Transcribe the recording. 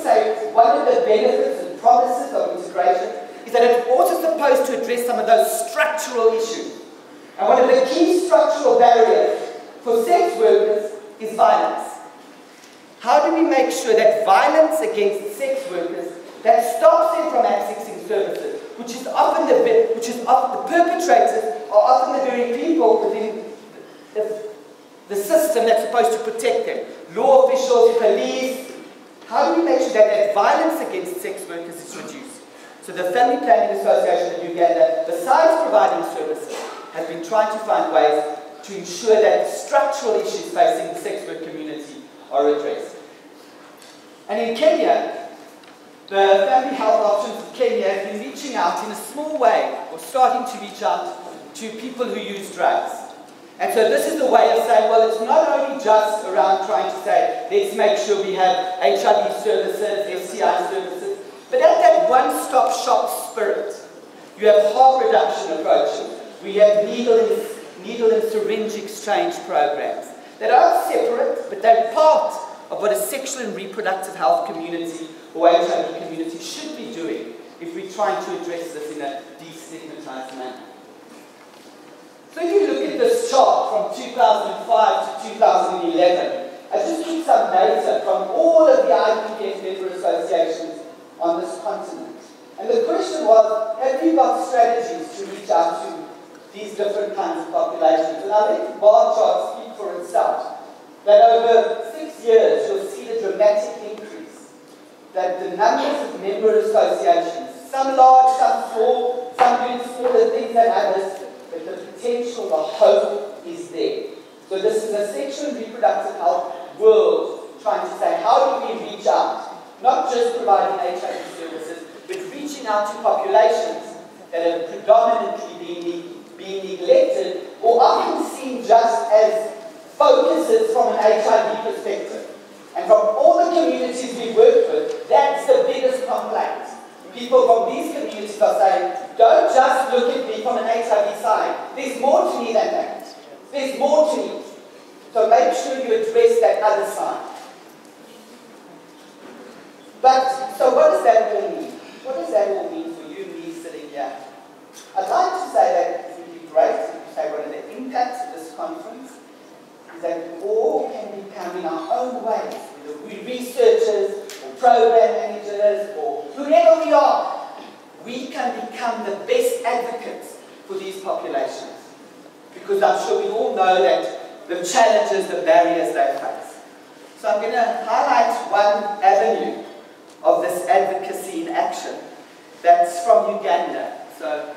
also say one of the benefits and promises of integration is that it's also supposed to address some of those structural issues. And one of the key structural barriers for sex workers is violence. How do we make sure that violence against sex workers that stops them from accessing services, which is often the perpetrators are often the very people within the system that's supposed to protect them, law officials, police. How do we make sure that that violence against sex workers is reduced? So the Family Planning Association of Uganda, besides providing services, has been trying to find ways to ensure that structural issues facing the sex work community are addressed. And in Kenya, the Family Health Options of Kenya have been reaching out in a small way, or starting to reach out to people who use drugs. And so this is a way of saying, well, it's not only just around trying to say, let's make sure we have HIV services, STI services, but at that one-stop shop spirit, you have harm reduction approaches. We have needle and syringe exchange programs that are separate, but they're part of what a sexual and reproductive health community or HIV community should be doing if we're trying to address this in a destigmatized manner. So if you look at this chart from 2005 to 2011, I just took some data from all of the IPPF member associations on this continent. And the question was, have you got strategies to reach out to these different kinds of populations? And I let the bar chart speak for itself. That over 6 years, you'll see the dramatic increase. That the numbers of member associations, some large, some small, some doing smaller things than others, but the potential, the hope is there. So this is a sexual and reproductive health world trying to say, how do we reach out? Not just providing HIV services, but reaching out to populations that have predominantly been neglected or often seen just as focuses from an HIV perspective. And from all the communities we work with, that's the biggest complaint. People from these communities are saying, don't just look at me from an HIV side. There's more to me than that. There's more to me. So make sure you address that other side. But, so what does that all mean? What does that all mean for you and me sitting here? I'd like to say that it would be great if you say one of the impacts of this conference is that we all can become in our own ways, whether we're researchers or program managers or whoever we are, we can become the best advocates for these populations. Because I'm sure we all know that the challenges, the barriers they face. So I'm going to highlight one avenue of this advocacy in action that's from Uganda. So